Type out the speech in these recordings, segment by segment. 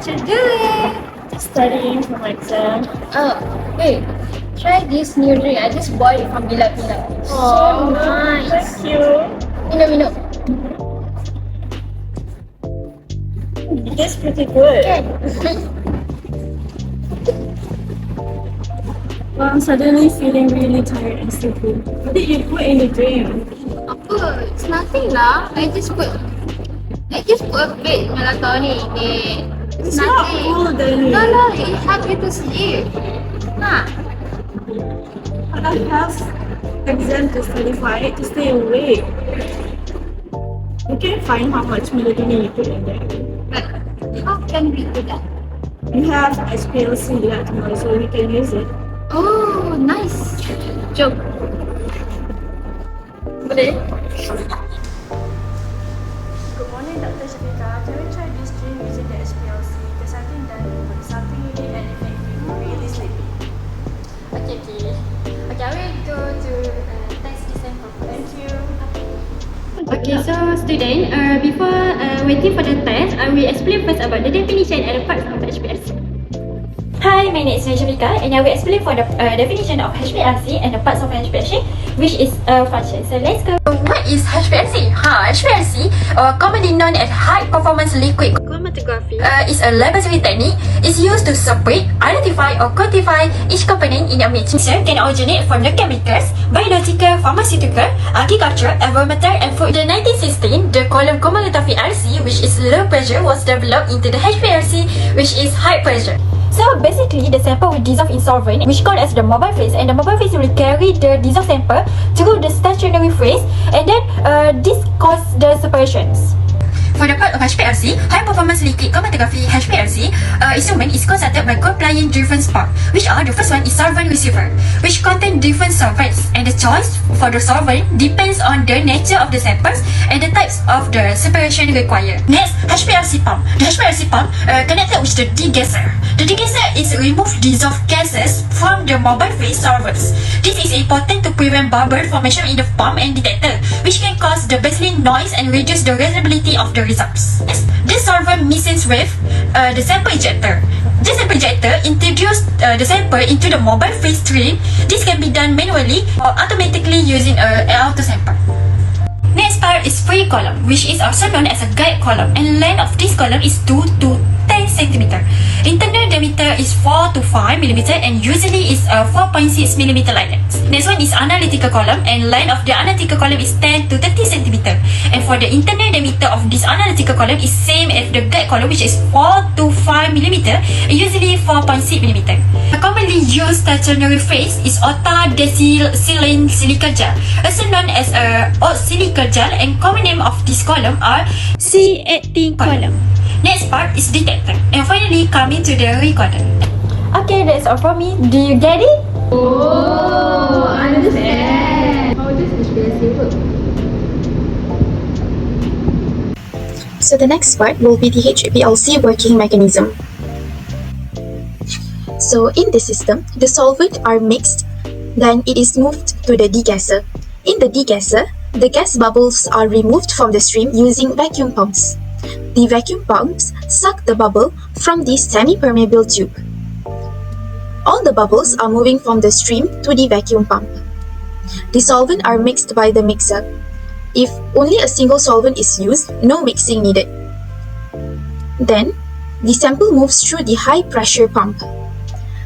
What you doing? Studying for my exam. Oh, hey, try this new drink. I just bought it from Bila. So nice. Thank you. Minum. It is pretty good. Kan? Well, I'm suddenly feeling really tired and sleepy. What did you put in the drink? Apa? It's nothing lah. I just put a bit melatonin. It's not full, Adani. No, it helps you to sleep. Nah. But I have exam to study for. I need to stay awake. You can find how much melatonin you put in there. But how can we do that? You have HPLC tomorrow, so we can use it. Oh, nice. Jom. Boleh? Good morning, Dr. Shafiqah. Can we try this drink using the HPLC? Because I think that it would something really and it make me really sleepy. Okay, I will go to test this sample. Thank you. Okay, so student, before waiting for the test, I will explain first about the definition and the parts of HPLC. Hi, my name is Shafiqah and I will explain for the definition of HPLC and the parts of HPLC, which is a function. So let's go. What is HPLC? HPLC, or commonly known as High Performance Liquid Chromatography is a laboratory technique. It's used to separate, identify or quantify each component in a mixture. Can originate from the chemicals, biological, pharmaceutical, agriculture, environmental and food. In the 1916, the column chromatography RC, which is low pressure, was developed into the HPLC, which is high pressure. So basically, the sample will dissolve in solvent, which called as the mobile phase, and the mobile phase will carry the dissolved sample through the stationary phase, and then this causes the separations. For the part of HPLC, High Performance Liquid Chromatography (HPLC) instrument is constructed by compliant different parts, which are the first one is solvent receiver, which contain different solvents, and the choice for the solvent depends on the nature of the samples and the types of the separation required. Next, HPLC pump. The HPLC pump connected with the degasser. The degasser is remove dissolved gases from the mobile phase solvents. This is important to prevent bubble formation in the pump and detector, which can cause the baseline noise and reduce the readability of the results. This solvent mixes with the sample ejector. This sample ejector introduces the sample into the mobile phase stream. This can be done manually or automatically using an auto sample. Next part is free column, which is also known as a guide column, and length of this column is 2 to 10 cm. Internal diameter is 4 to 5 mm and usually is 4.6 mm like that. Next one is analytical column, and length of the analytical column is 10 to 30 cm. And for the internal diameter of this analytical column is same as the guide column, which is 4 to 5 mm and usually 4.6 mm. The commonly used stationary phase is octadecylene silica gel, also known as oat silica gel, and common name of this column are C18 column. Next part is detector, and finally coming to the recorder. Okay, that's all from me. Do you get it? Oh, understand. How does HPLC work? So the next part will be the HPLC working mechanism. So in this system, the solvent are mixed, then it is moved to the degasser. In the degasser, the gas bubbles are removed from the stream using vacuum pumps. The vacuum pumps suck the bubble from this semi-permeable tube. All the bubbles are moving from the stream to the vacuum pump. The solvent are mixed by the mixer. If only a single solvent is used, no mixing needed. Then, the sample moves through the high-pressure pump.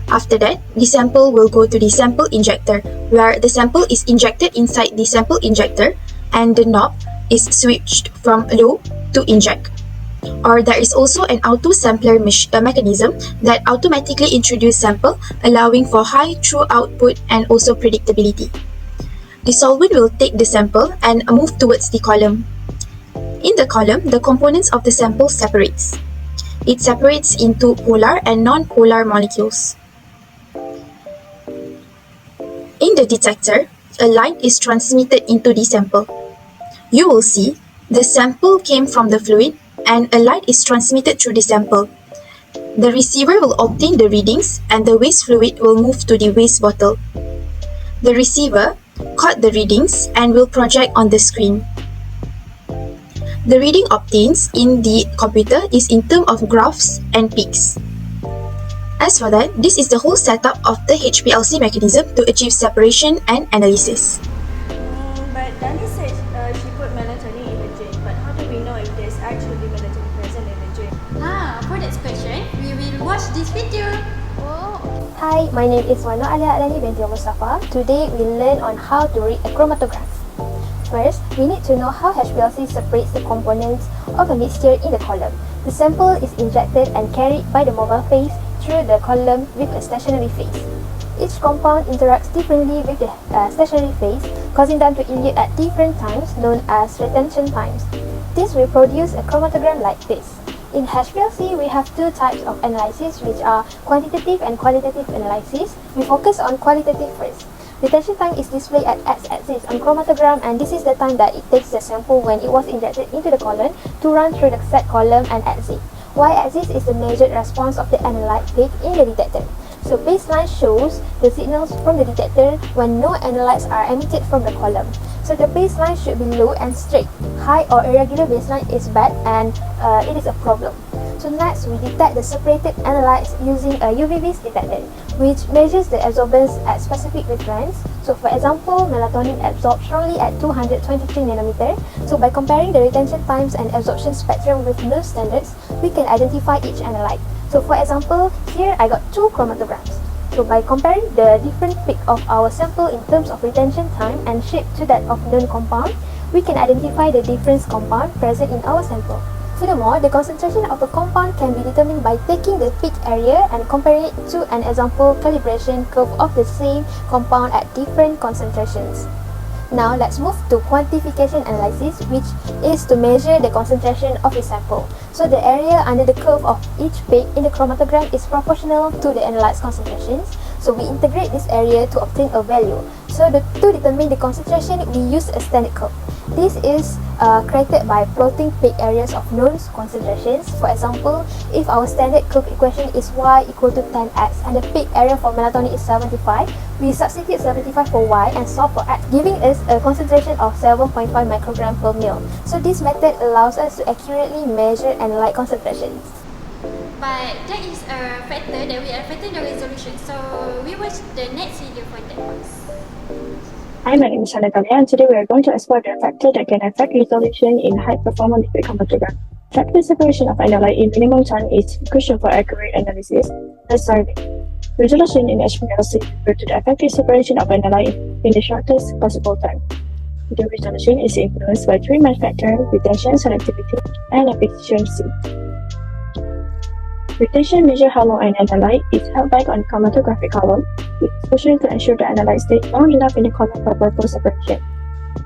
After that, the sample will go to the sample injector, where the sample is injected inside the sample injector and the knob is switched from low to inject. Or there is also an auto-sampler mechanism that automatically introduces sample, allowing for high true output and also predictability. The solvent will take the sample and move towards the column. In the column, the components of the sample separates. It separates into polar and non-polar molecules. In the detector, a light is transmitted into the sample. You will see the sample came from the fluid and a light is transmitted through the sample. The receiver will obtain the readings and the waste fluid will move to the waste bottle. The receiver caught the readings and will project on the screen. The reading obtained in the computer is in terms of graphs and peaks. As for that, this is the whole setup of the HPLC mechanism to achieve separation and analysis. But Dani said she put melatonin in the gene, but how do we know if there's actually melatonin present in the gene? For that question, we will watch this video. Hi, my name is Aliah Adani, binti Mustafa. Today we learn on how to read a chromatograph. First, we need to know how HPLC separates the components of a mixture in the column. The sample is injected and carried by the mobile phase through the column with a stationary phase. Each compound interacts differently with the stationary phase, causing them to elute at different times, known as retention times. This will produce a chromatogram like this. In HPLC, we have two types of analysis, which are quantitative and qualitative analysis. We focus on qualitative first. Retention time is displayed at x-axis on chromatogram, and this is the time that it takes the sample when it was injected into the column to run through the set column and axis. Y-axis is the measured response of the analyte peak in the detector. So baseline shows the signals from the detector when no analytes are emitted from the column. So the baseline should be low and straight. High or irregular baseline is bad and it is a problem. So next, we detect the separated analytes using a UV-vis detector, which measures the absorbance at specific wavelengths. So for example, melatonin absorbs strongly at 223 nanometer. So by comparing the retention times and absorption spectrum with known standards, we can identify each analyte. So for example, here I got two chromatograms. So by comparing the different peak of our sample in terms of retention time and shape to that of known compound, we can identify the different compound present in our sample. Furthermore, the concentration of a compound can be determined by taking the peak area and comparing it to an example calibration curve of the same compound at different concentrations. Now let's move to quantification analysis, which is to measure the concentration of a sample. So the area under the curve of each peak in the chromatogram is proportional to the analyte's concentrations. So we integrate this area to obtain a value. So to determine the concentration, we use a standard curve. This is created by plotting peak areas of known concentrations. For example, if our standard curve equation is y equal to 10x and the peak area for melatonin is 75, we substitute 75 for y and solve for x, giving us a concentration of 7.5 microgram per mil. So this method allows us to accurately measure analyte concentrations. But that is a factor that we are affecting the resolution. So we watch the next video for that. Hi, my name is Hanatalia, and today we are going to explore the factor that can affect resolution in high-performance liquid chromatograph. Factor separation of analyte in minimum time is crucial for accurate analysis. Let's start. Resolution in HPLC refers to the effective separation of analyte in the shortest possible time. The resolution is influenced by three main factors: retention, selectivity, and efficiency. Retention measures how long an analyte is held back on the chromatographic column. It is crucial to ensure the analyte stays long enough in the column for proper separation.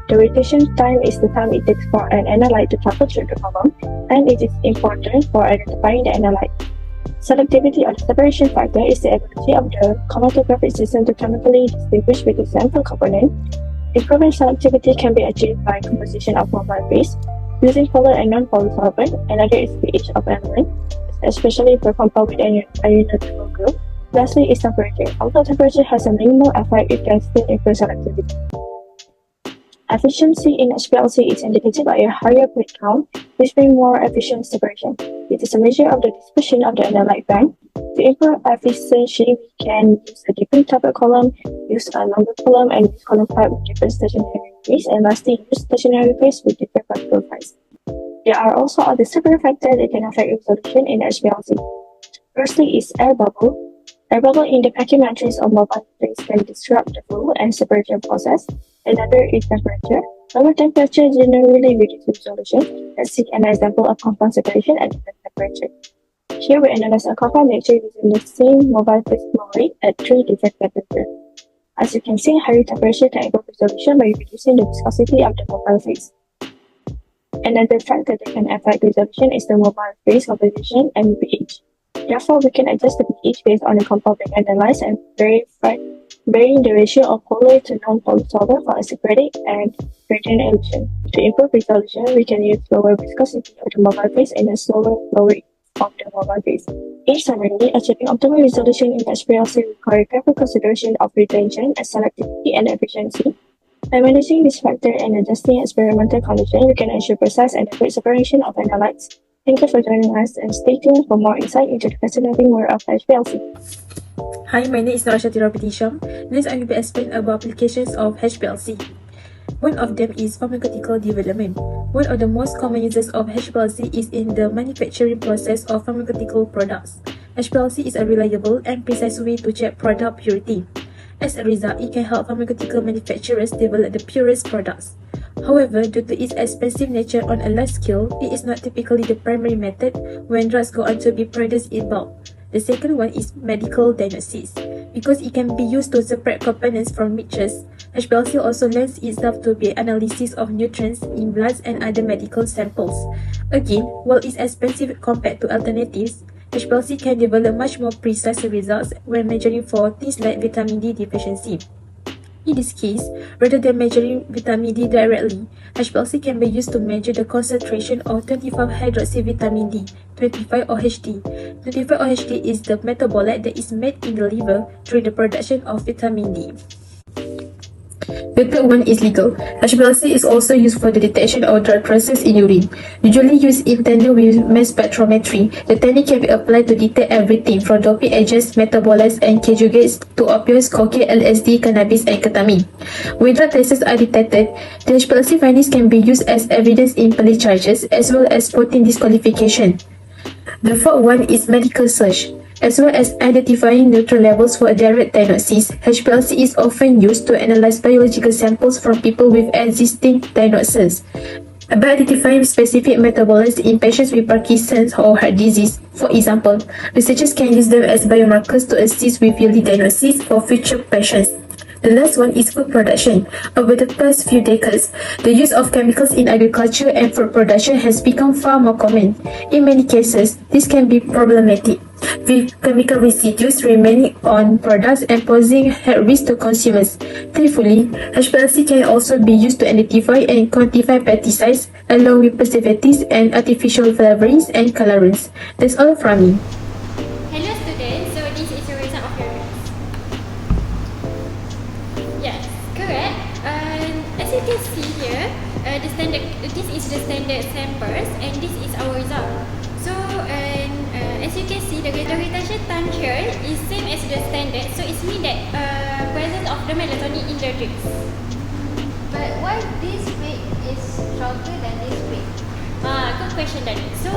The retention time is the time it takes for an analyte to travel through the column, and it is important for identifying the analyte. Selectivity, or the separation factor, is the ability of the chromatographic system to chemically distinguish between sample components. Improving selectivity can be achieved by composition of mobile phase, using polar and non-polar solvent. Another is pH of element, especially for compound with an ionizable group. Lastly is temperature. Although temperature has a minimal effect, it can still improve selectivity. Efficiency in HPLC is indicated by a higher plate count, which means more efficient separation. It is a measure of the dispersion of the analyte bank. To improve efficiency, we can use a different type of column, use a longer column, and use column type with different stationary phase, and lastly, use stationary phase with different particle size. There are also other separate factors that can affect resolution in HPLC. Firstly is air bubble. Air bubble in the vacuum matrix of mobile phase can disrupt the flow and separation process. Another is temperature. Lower temperature generally reduces resolution. Let's see an example of compound separation at different temperature. Here we analyze a compound mixture using the same mobile phase flow rate at 3 different temperatures. As you can see, higher temperature can improve resolution by reducing the viscosity of the mobile phase. Another factor that can affect resolution is the mobile phase composition and pH. Therefore, we can adjust the pH based on the compound being analyzed and varying the ratio of polar to non-polar solvent for acidic and gradient elution. To improve resolution, we can use lower viscosity of the mobile phase and a slower flow rate of the mobile phase. In summary, achieving optimal resolution in HPLC requires careful consideration of retention, selectivity, and efficiency. By managing this factor and adjusting experimental conditions, we can ensure precise and accurate separation of analytes. Thank you for joining us and stay tuned for more insight into the fascinating world of HPLC. Hi, my name is Nurul Hisham. Next, I will be explain about applications of HPLC. One of them is pharmaceutical development. One of the most common uses of HPLC is in the manufacturing process of pharmaceutical products. HPLC is a reliable and precise way to check product purity. As a result, it can help pharmaceutical manufacturers develop the purest products. However, due to its expensive nature on a large scale, it is not typically the primary method when drugs go on to be produced in bulk. The second one is medical diagnosis. Because it can be used to separate components from mixtures, HPLC also lends itself to the analysis of nutrients in bloods and other medical samples. Again, while it's expensive compared to alternatives, HPLC can develop much more precise results when measuring for things like vitamin D deficiency. In this case, rather than measuring vitamin D directly, HPLC can be used to measure the concentration of 25-hydroxyvitamin D, 25-OHD. 25-OHD is the metabolite that is made in the liver during the production of vitamin D. The third one is legal. HPLC is also used for the detection of drug traces in urine. Usually used in tandem with mass spectrometry, the technique can be applied to detect everything from doping agents, metabolites, and conjugates to opioids, cocaine, LSD, cannabis, and ketamine. When drug traces are detected, the HPLC findings can be used as evidence in police charges as well as protein disqualification. The fourth one is medical search. As well as identifying neutral levels for a direct diagnosis, HPLC is often used to analyze biological samples from people with existing diagnoses. By identifying specific metabolites in patients with Parkinson's or heart disease, for example, researchers can use them as biomarkers to assist with yearly diagnosis for future patients. The last one is food production. Over the past few decades, the use of chemicals in agriculture and food production has become far more common. In many cases, this can be problematic, with chemical residues remaining on products and posing health risk to consumers. Thankfully, HPLC can also be used to identify and quantify pesticides, along with preservatives and artificial flavorings and colorants. That's all from me. Hello students, so this is the result of your test. Yes, correct. As you can see here, this is the standard samples and this is our result. So, as you can see, the retention time here is same as the standard. So, it means that presence of the melatonin in the drinks. But why this week is stronger than this week? Good question, Dani. So,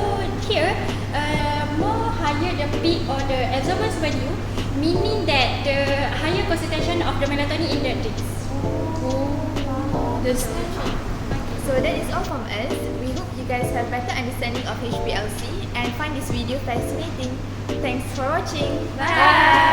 here, more higher the peak or the absorbance value, meaning that the higher concentration of the melatonin in the drinks. So that is all from us. We hope you guys have better understanding of HPLC and find this video fascinating. Thanks for watching. Bye!